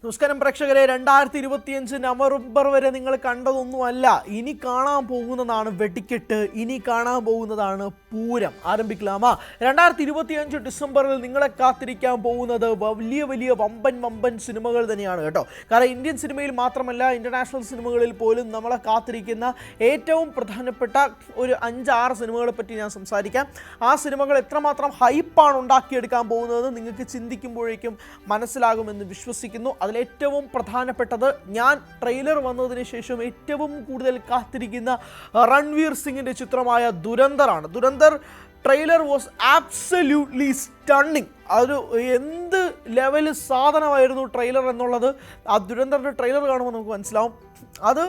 നമസ്കാരം പ്രേക്ഷകരെ, 2025 നവംബർ വരെ നിങ്ങൾ കണ്ടതൊന്നുമല്ല, ഇനി കാണാൻ പോകുന്നതാണ് വെടിക്കെട്ട്, ഇനി കാണാൻ പോകുന്നതാണ് പൂരം. ആരംഭിക്കലാമാ. 2025 ഡിസംബറിൽ നിങ്ങളെ കാത്തിരിക്കാൻ പോകുന്നത് വലിയ വലിയ വമ്പൻ സിനിമകൾ തന്നെയാണ് കേട്ടോ. കാരണം ഇന്ത്യൻ സിനിമയിൽ മാത്രമല്ല, ഇൻ്റർനാഷണൽ സിനിമകളിൽ പോലും നമ്മളെ കാത്തിരിക്കുന്ന ഏറ്റവും പ്രധാനപ്പെട്ട ഒരു 5-6 സിനിമകളെ പറ്റി ഞാൻ സംസാരിക്കാം. ആ സിനിമകൾ എത്രമാത്രം ഹൈപ്പാണ് ഉണ്ടാക്കിയെടുക്കാൻ പോകുന്നത് നിങ്ങൾക്ക് ചിന്തിക്കുമ്പോഴേക്കും മനസ്സിലാകുമെന്ന് വിശ്വസിക്കുന്നു. ഏറ്റവും പ്രധാനപ്പെട്ടത്, ഞാൻ ട്രെയിലർ വന്നതിന് ശേഷം ഏറ്റവും കൂടുതൽ കാത്തിരിക്കുന്ന രൺവീർ സിംഗിൻ്റെ ചിത്രമായ ദുരന്തറാണ്. Dhurandhar trailer was absolutely stunning. അതൊരു എന്ത് ലെവൽ സാധനമായിരുന്നു ട്രെയിലർ എന്നുള്ളത് ആ ദുരന്തറിൻ്റെ ട്രെയിലർ കാണുമ്പോൾ നമുക്ക് മനസ്സിലാവും. അത്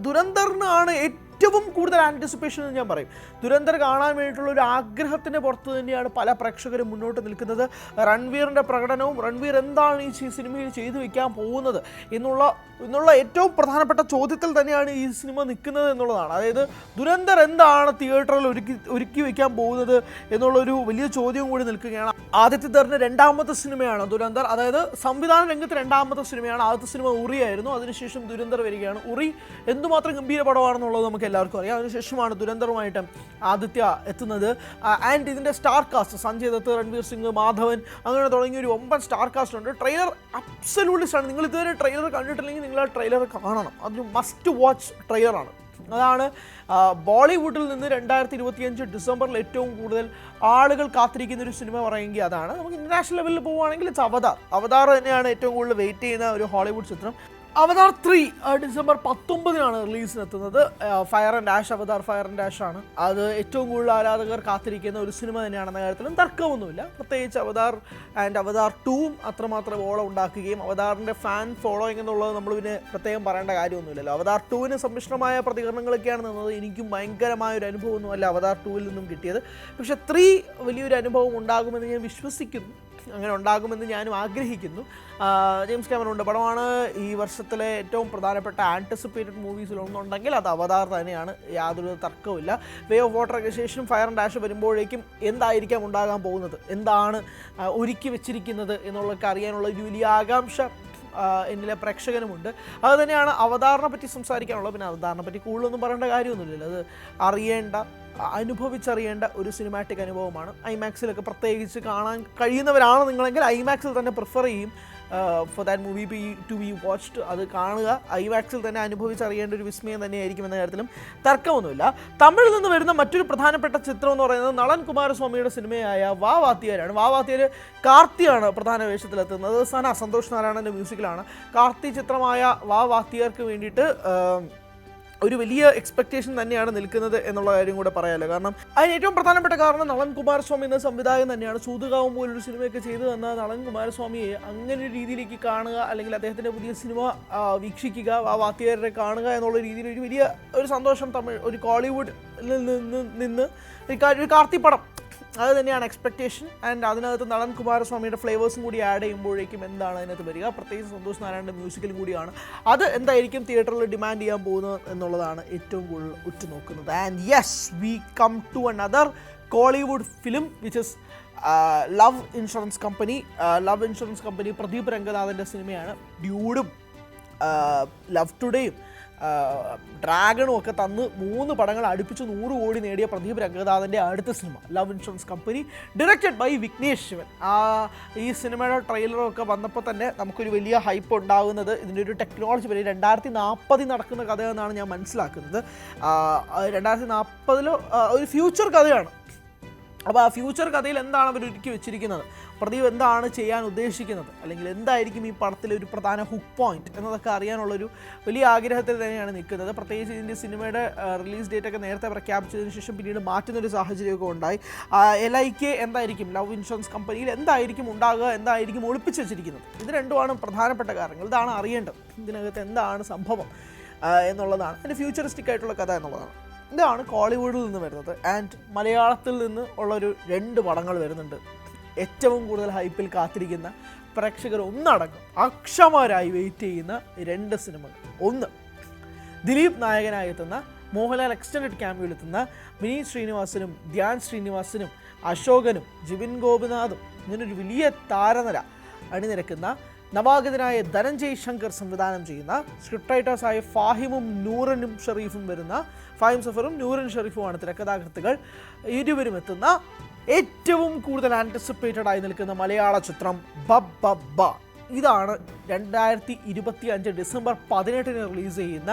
ദുരന്തറിനാണ് ഏറ്റവും കൂടുതൽ ആൻറ്റിസിപ്പേഷൻ എന്ന് ഞാൻ പറയും. ദുരന്തർ കാണാൻ വേണ്ടിയിട്ടുള്ള ഒരു ആഗ്രഹത്തിൻ്റെ പുറത്ത് തന്നെയാണ് പല പ്രേക്ഷകരും മുന്നോട്ട് നിൽക്കുന്നത്. രൺവീറിൻ്റെ പ്രകടനവും റൺവീർ എന്താണ് ഈ സിനിമയിൽ ചെയ്തു വയ്ക്കാൻ പോകുന്നത് എന്നുള്ള ഏറ്റവും പ്രധാനപ്പെട്ട ചോദ്യത്തിൽ തന്നെയാണ് ഈ സിനിമ നിൽക്കുന്നത് എന്നുള്ളതാണ്. അതായത് ദുരന്തർ എന്താണ് തിയേറ്ററിൽ ഒരുക്കി വയ്ക്കാൻ പോകുന്നത് എന്നുള്ളൊരു വലിയ ചോദ്യവും കൂടി നിൽക്കുകയാണ്. ആദിത്യധറിൻ്റെ 2ാമത്തെ സിനിമയാണ് ദുരന്തർ. അതായത് സംവിധാന രംഗത്ത് 2ാമത്തെ സിനിമയാണ്. ആദ്യത്തെ സിനിമ ഉറിയായിരുന്നു. അതിനുശേഷം ദുരന്തർ വരികയാണ്. ഉറി എന്തുമാത്രം ഗംഭീര പടമാണെന്നുള്ളത് നമുക്ക് എല്ലാവർക്കും അറിയാം. അതിനുശേഷമാണ് ദുരന്തറുമായിട്ട് ആദിത്യ എത്തുന്നത്. ആൻഡ് ഇതിൻ്റെ സ്റ്റാർ കാസ്റ്റ് സഞ്ജയ് ദത്ത്, രൺവീർ സിംഗ്, മാധവൻ, അങ്ങനെ തുടങ്ങിയ ഒരു 9 സ്റ്റാർ കാസ്റ്റ് ഉണ്ട്. ട്രെയിലർ അബ്സല്യൂട്ട്ലി ആണ്. നിങ്ങൾ ഇതുവരെ ട്രെയിലർ കണ്ടിട്ടില്ലെങ്കിൽ നിങ്ങൾ ആ ട്രെയിലർ കാണണം. അതൊരു മസ്റ്റ് വാച്ച് ട്രെയിലറാണ്. അതാണ് ബോളിവുഡിൽ നിന്ന് 2025 ഡിസംബറിൽ ഏറ്റവും കൂടുതൽ ആളുകൾ കാത്തിരിക്കുന്ന ഒരു സിനിമ പറയുമെങ്കിൽ അതാണ്. നമുക്ക് ഇൻ്റർനാഷണൽ ലെവലിൽ പോവുകയാണെങ്കിൽ അവതാർ തന്നെയാണ് ഏറ്റവും കൂടുതൽ വെയിറ്റ് ചെയ്യുന്ന ഒരു ഹോളിവുഡ് ചിത്രം. അവതാർ 3 ഡിസംബർ 19 റിലീസിനെത്തുന്നത്. Fire and ash, Avatar fire and ash ആണ്. അത് ഏറ്റവും കൂടുതൽ ആരാധകർ കാത്തിരിക്കുന്ന ഒരു സിനിമ തന്നെയാണെന്ന കാര്യത്തിലും തർക്കമൊന്നുമില്ല. പ്രത്യേകിച്ച് അവതാർ ആൻഡ് അവതാർ 2 അത്രമാത്രം ഓളം ഉണ്ടാക്കുകയും അവതാറിൻ്റെ ഫാൻ ഫോളോയിങ് എന്നുള്ളത് നമ്മൾ പിന്നെ പ്രത്യേകം പറയേണ്ട കാര്യമൊന്നുമില്ലല്ലോ. അവതാർ 2-ന് സമ്മിശ്രമായ പ്രതികരണങ്ങളൊക്കെയാണ് നിന്നത്. എനിക്കും ഭയങ്കരമായൊരു അനുഭവമൊന്നുമല്ല അവതാർ 2-ൽ നിന്നും കിട്ടിയത്. പക്ഷേ 3 വലിയൊരു അനുഭവം ഉണ്ടാകുമെന്ന് ഞാൻ വിശ്വസിക്കുന്നു. അങ്ങനെ ഉണ്ടാകുമെന്ന് ഞാനും ആഗ്രഹിക്കുന്നു. ജെയിംസ് ക്യാമറോണിൻ്റെ പടമാണ്. ഈ വർഷത്തിലെ ഏറ്റവും പ്രധാനപ്പെട്ട ആൻറ്റിസിപ്പേറ്റഡ് മൂവീസിലൊന്നുണ്ടെങ്കിൽ അത് അവതാർ തന്നെയാണ്, യാതൊരു തർക്കവുമില്ല. വേ ഓഫ് വാട്ടറൊക്കെ ശേഷം ഫയർ ആൻഡ് ആഷ് വരുമ്പോഴേക്കും എന്തായിരിക്കാം ഉണ്ടാകാൻ പോകുന്നത്, എന്താണ് ഒരുക്കി വെച്ചിരിക്കുന്നത് എന്നുള്ളതൊക്കെ അറിയാനുള്ള ഒരു വലിയ ആകാംക്ഷ എന്നിലെ പ്രേക്ഷകനുമുണ്ട്. അത് തന്നെയാണ് അവതാറിനെ പറ്റി സംസാരിക്കാനുള്ളത്. പിന്നെ അവതാറിനെ പറ്റി കൂടുതലൊന്നും പറയേണ്ട കാര്യമൊന്നുമില്ലല്ലോ. അത് അനുഭവിച്ചറിയേണ്ട ഒരു സിനിമാറ്റിക് അനുഭവമാണ്. ഐമാക്സിലൊക്കെ പ്രത്യേകിച്ച് കാണാൻ കഴിയുന്നവരാണ് നിങ്ങളെങ്കിൽ ഐമാക്സിൽ തന്നെ പ്രിഫർ ചെയ്യും for that movie to be watched. അത് കാണുക, ഐമാക്സിൽ തന്നെ അനുഭവിച്ചറിയേണ്ട ഒരു വിസ്മയം തന്നെയായിരിക്കും എന്ന കാര്യത്തിലും തർക്കമൊന്നുമില്ല. തമിഴിൽ നിന്ന് വരുന്ന മറ്റൊരു പ്രധാനപ്പെട്ട ചിത്രം എന്ന് പറയുന്നത് നളൻ കുമാരസ്വാമിയുടെ സിനിമയായ വാ വാത്തിയാരാണ്. വാ വാത്തിയാർ കാർത്തിയാണ് പ്രധാന വേഷത്തിലെത്തുന്നത്. സന്തോഷ് നാരായണൻ്റെ മ്യൂസിക്കിലാണ്. കാർത്തി ചിത്രമായ വാ വാത്തിയാർക്ക് വേണ്ടിയിട്ട് ഒരു വലിയ എക്സ്പെക്റ്റേഷൻ തന്നെയാണ് നിൽക്കുന്നത് എന്നുള്ള കാര്യം കൂടെ പറയാമല്ലോ. കാരണം അതിന് ഏറ്റവും പ്രധാനപ്പെട്ട കാരണം നളൻ കുമാരസ്വാമി എന്ന സംവിധായകൻ തന്നെയാണ്. സൂതുകാവും പോലൊരു സിനിമയൊക്കെ ചെയ്തു തന്ന നളൻ കുമാരസ്വാമിയെ അങ്ങനെ ഒരു രീതിയിലേക്ക് കാണുക, അല്ലെങ്കിൽ അദ്ദേഹത്തിൻ്റെ പുതിയ സിനിമ വീക്ഷിക്കുക, ആ വാത്തിയാരെ കാണുക എന്നുള്ള രീതിയിൽ ഒരു വലിയ ഒരു സന്തോഷം ഒരു കോളിവുഡിൽ നിന്ന് ഒരു കാർത്തി പടം, അത് തന്നെയാണ് എക്സ്പെക്റ്റേഷൻ. ആൻഡ് അതിനകത്ത് നളൻ കുമാരസ്വാമിയുടെ ഫ്ലേവേഴ്സും കൂടി ആഡ് ചെയ്യുമ്പോഴേക്കും എന്താണ് അതിനകത്ത് വരിക, പ്രത്യേകിച്ച് സന്തോഷ് നാരായണൻ്റെ മ്യൂസിക്കലും കൂടിയാണ്. അത് എന്തായിരിക്കും തിയേറ്ററിൽ ഡിമാൻഡ് ചെയ്യാൻ പോകുന്നത് എന്നുള്ളതാണ് ഏറ്റവും കൂടുതൽ ഉറ്റുനോക്കുന്നത്. And yes, we come to another Kollywood film which is love insurance company. Pradeep രംഗനാഥൻ്റെ സിനിമയാണ്. ഡ്യൂഡും ലവ് ടുഡേയും ഡ്രാഗണും ഒക്കെ തന്ന് 3 പടങ്ങൾ അടുപ്പിച്ച് 100 കോടി നേടിയ പ്രദീപ് രംഗനാഥൻ്റെ അടുത്ത സിനിമ love insurance company, directed by Vignesh Shivan. ഈ സിനിമയുടെ ട്രെയിലറൊക്കെ വന്നപ്പോൾ തന്നെ നമുക്കൊരു വലിയ ഹൈപ്പ് ഉണ്ടാകുന്നത് ഇതിൻ്റെ ഒരു ടെക്നോളജി വരെ 2040 നടക്കുന്ന കഥയെന്നാണ് ഞാൻ മനസ്സിലാക്കുന്നത്. 2040 ഒരു ഫ്യൂച്ചർ കഥയാണ്. അപ്പോൾ ആ ഫ്യൂച്ചർ കഥയിൽ എന്താണ് അവർ ഒരുക്കി വെച്ചിരിക്കുന്നത്, പ്രദീപ് എന്താണ് ചെയ്യാൻ ഉദ്ദേശിക്കുന്നത്, അല്ലെങ്കിൽ എന്തായിരിക്കും ഈ പടത്തിലെ ഒരു പ്രധാന ഹുക്ക് പോയിന്റ് എന്നതൊക്കെ അറിയാനുള്ളൊരു വലിയ ആഗ്രഹത്തിൽ തന്നെയാണ് നിൽക്കുന്നത്. പ്രത്യേകിച്ച് ഇതിൻ്റെ സിനിമയുടെ റിലീസ് ഡേറ്റൊക്കെ നേരത്തെ പ്രഖ്യാപിച്ചതിന് ശേഷം പിന്നീട് മാറ്റുന്നൊരു സാഹചര്യമൊക്കെ ഉണ്ടായി. LIK എന്തായിരിക്കും, ലവ് ഇൻഷുറൻസ് കമ്പനിയിൽ എന്തായിരിക്കും ഉണ്ടാകുക, എന്തായിരിക്കും ഒളിപ്പിച്ച് വെച്ചിരിക്കുന്നത്, ഇത് രണ്ടുമാണ് പ്രധാനപ്പെട്ട കാര്യങ്ങൾ. ഇതാണ് അറിയേണ്ടത്, ഇതിനകത്ത് എന്താണ് സംഭവം എന്നുള്ളതാണ്. അതിൻ്റെ ഫ്യൂച്ചറിസ്റ്റിക് ആയിട്ടുള്ള കഥ എന്നുള്ളതാണ്. ഇതാണ് കോളിവുഡിൽ നിന്ന് വരുന്നത്. ആൻഡ് മലയാളത്തിൽ നിന്ന് ഉള്ളൊരു 2 പടങ്ങൾ വരുന്നുണ്ട്. ഏറ്റവും കൂടുതൽ ഹൈപ്പിൽ കാത്തിരിക്കുന്ന പ്രേക്ഷകർ ഒന്നടങ്കം അക്ഷമരായി വെയിറ്റ് ചെയ്യുന്ന 2 സിനിമകൾ. ഒന്ന്, ദിലീപ് നായകനായി എത്തുന്ന, മോഹൻലാൽ എക്സ്റ്റൻഡഡ് ക്യാമ്പിൽ എത്തുന്ന വിനീത് ശ്രീനിവാസനും ധ്യാൻ ശ്രീനിവാസനും അശോകനും ജിബിൻ ഗോപിനാഥും ഇങ്ങനൊരു വലിയ താരനിര അണിനിരക്കുന്ന നവാഗതനായ ധനഞ്ജയ് ശങ്കർ സംവിധാനം ചെയ്യുന്ന സ്ക്രിപ്റ്റ് റൈറ്റേഴ്സായ ഫാഹിമും നൂറനും ഷെറീഫും വരുന്ന ഫാഹിം സഫറും നൂറൻ ഷെറീഫുമാണ് തിരക്കഥാകൃത്തുകൾ. ഇരുവരും എത്തുന്ന ഏറ്റവും കൂടുതൽ ആൻറ്റിസിപ്പേറ്റഡ് ആയി നിൽക്കുന്ന മലയാള ചിത്രം ബബ്ബബ്ബ. ഇതാണ് 2025 ഡിസംബർ 18 റിലീസ് ചെയ്യുന്ന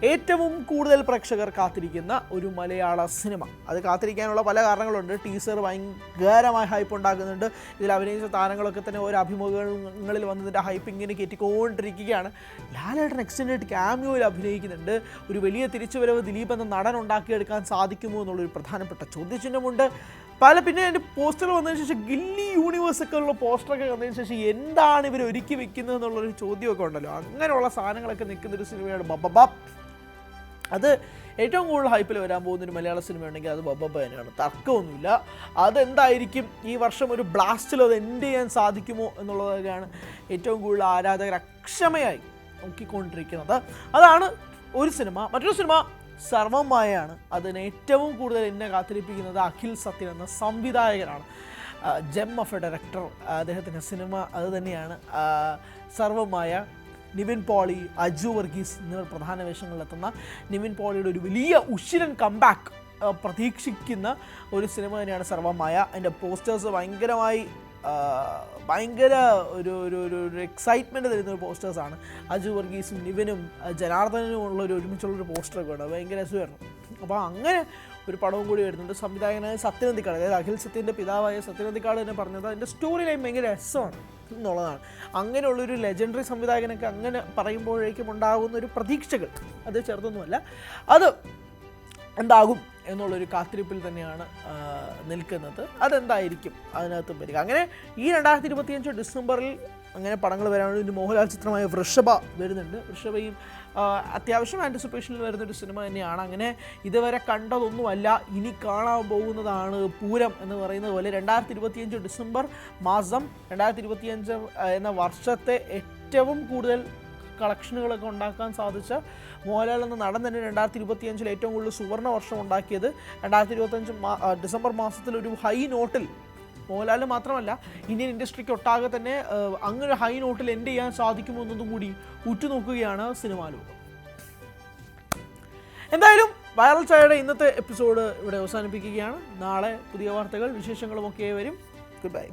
ഏറ്റവും കൂടുതൽ പ്രേക്ഷകർ കാത്തിരിക്കുന്ന ഒരു മലയാള സിനിമ. അത് കാത്തിരിക്കാനുള്ള പല കാരണങ്ങളുണ്ട്. ടീസർ ഭയങ്കരമായ ഹൈപ്പ് ഉണ്ടാക്കുന്നുണ്ട്. ഇതിൽ അഭിനയിച്ച താരങ്ങളൊക്കെ തന്നെ ഓരോ അഭിമുഖങ്ങളിൽ വന്നതിൻ്റെ ഹൈപ്പ് ഇങ്ങനെ കയറ്റിക്കൊണ്ടിരിക്കുകയാണ്. ലാലേട്ടൻ എക്സ്റ്റൻഡഡ് ക്യാമിയോയിൽ അഭിനയിക്കുന്നുണ്ട്. ഒരു വലിയ തിരിച്ചുവരവ് ദിലീപ് എന്ന നടൻ ഉണ്ടാക്കിയെടുക്കാൻ സാധിക്കുമോ എന്നുള്ളൊരു പ്രധാനപ്പെട്ട ചോദ്യചിഹ്നമുണ്ട്. പിന്നെ അതിൻ്റെ പോസ്റ്റർ വന്നതിന് ശേഷം ഗില്ലി യൂണിവേഴ്സൊക്കെ ഉള്ള പോസ്റ്ററൊക്കെ വന്നതിന് ശേഷം എന്താണ് ഇവർ ഒരുക്കി വെക്കുന്നത് എന്നുള്ളൊരു ചോദ്യമൊക്കെ ഉണ്ടല്ലോ. അങ്ങനെയുള്ള സാധനങ്ങളൊക്കെ നിൽക്കുന്നൊരു സിനിമയാണ് ബബ്ബബ്ബ. അത് ഏറ്റവും കൂടുതൽ ഹൈപ്പിൽ വരാൻ പോകുന്നൊരു മലയാള സിനിമ ഉണ്ടെങ്കിൽ അത് ബബ്ബബ്ബ തന്നെയാണ്, തർക്കമൊന്നുമില്ല. അതെന്തായിരിക്കും ഈ വർഷം ഒരു ബ്ലാസ്റ്റിൽ അത് എൻഡ് ചെയ്യാൻ സാധിക്കുമോ എന്നുള്ളതൊക്കെയാണ് ഏറ്റവും കൂടുതൽ ആരാധകർ അക്ഷമയായി നോക്കിക്കൊണ്ടിരിക്കുന്നത്. അതാണ് ഒരു സിനിമ. മറ്റൊരു സിനിമ സർവ്വമായയാണ്. അതിന് ഏറ്റവും കൂടുതൽ എന്നെ കാത്തിരിപ്പിക്കുന്നത് അഖിൽ സത്യൻ എന്ന സംവിധായകനാണ്. ജെം ഓഫ് എ ഡയറക്ടർ, അദ്ദേഹത്തിൻ്റെ സിനിമ അത് തന്നെയാണ് സർവ്വമായ. നിവിൻ പോളി, അജു വർഗീസ് എന്നിവർ പ്രധാന വേഷങ്ങളിലെത്തുന്ന നിവിൻ പോളിയുടെ ഒരു വലിയ ഉശിരൻ കംബാക്ക് പ്രതീക്ഷിക്കുന്ന ഒരു സിനിമ തന്നെയാണ് സർവ്വമായ. അതിൻ്റെ പോസ്റ്റേഴ്സ് ഭയങ്കര ഒരു എക്സൈറ്റ്മെൻറ്റ് തരുന്ന ഒരു പോസ്റ്റേഴ്സാണ്. അജു വർഗീസും നിവിനും ജനാർദ്ദനും ഒരുമിച്ചുള്ളൊരു പോസ്റ്ററൊക്കെ ഉണ്ട്, ഭയങ്കര രസമായിരുന്നു. അപ്പോൾ അങ്ങനെ ഒരു പടവും കൂടി വരുന്നുണ്ട്. സംവിധായകനായ സത്യൻ അന്തിക്കാട്, അതായത് അഖിൽ സത്യൻ്റെ പിതാവായ സത്യൻ അന്തിക്കാട് തന്നെ പറഞ്ഞത് അതിൻ്റെ സ്റ്റോറി ലൈൻ ഭയങ്കര രസമാണ് എന്നുള്ളതാണ്. അങ്ങനെയുള്ളൊരു ലെജൻഡറി സംവിധായകനൊക്കെ അങ്ങനെ പറയുമ്പോഴേക്കും ഉണ്ടാകുന്ന ഒരു പ്രതീക്ഷകൾ അത് ചെറുതൊന്നുമല്ല. അത് എന്താകും എന്നുള്ളൊരു കാത്തിരിപ്പിൽ തന്നെയാണ് നിൽക്കുന്നത്. അതെന്തായിരിക്കും അതിനകത്തും വരിക. അങ്ങനെ ഈ 2025 ഡിസംബറിൽ അങ്ങനെ പടങ്ങൾ വരാനുള്ള ഒരു മോഹൻലാൽ ചിത്രമായ വൃഷഭ വരുന്നുണ്ട്. വൃഷഭയും അത്യാവശ്യം ആൻറ്റിസിപ്പേഷനിൽ വരുന്നൊരു സിനിമ തന്നെയാണ്. അങ്ങനെ ഇതുവരെ കണ്ടതൊന്നുമല്ല, ഇനി കാണാൻ പോകുന്നതാണ് പൂരം എന്ന് പറയുന്നത് പോലെ 2025 ഡിസംബർ മാസം 2025 എന്ന വർഷത്തെ ഏറ്റവും കൂടുതൽ കളക്ഷനുകളൊക്കെ ഉണ്ടാക്കാൻ സാധിച്ച മോഹൻലാൽ എന്ന നടൻ തന്നെ 2025 ഏറ്റവും കൂടുതൽ സുവർണ്ണ വർഷം ഉണ്ടാക്കിയത് 2025 ഡിസംബർ മാസത്തിൽ ഒരു ഹൈ നോട്ടിൽ മോഹൻലാലിന് മാത്രമല്ല ഇന്ത്യൻ ഇൻഡസ്ട്രിക്ക് ഒട്ടാകെ തന്നെ അങ്ങനെ ഹൈ നോട്ടിൽ എൻഡ് ചെയ്യാൻ സാധിക്കുമോ എന്നതും കൂടി ഉറ്റുനോക്കുകയാണ് സിനിമാ ലോകം. എന്തായാലും വൈറൽ ചായയുടെ ഇന്നത്തെ എപ്പിസോഡ് ഇവിടെ അവസാനിപ്പിക്കുകയാണ്. നാളെ പുതിയ വാർത്തകൾ വിശേഷങ്ങളുമൊക്കെ വരും. Good bye.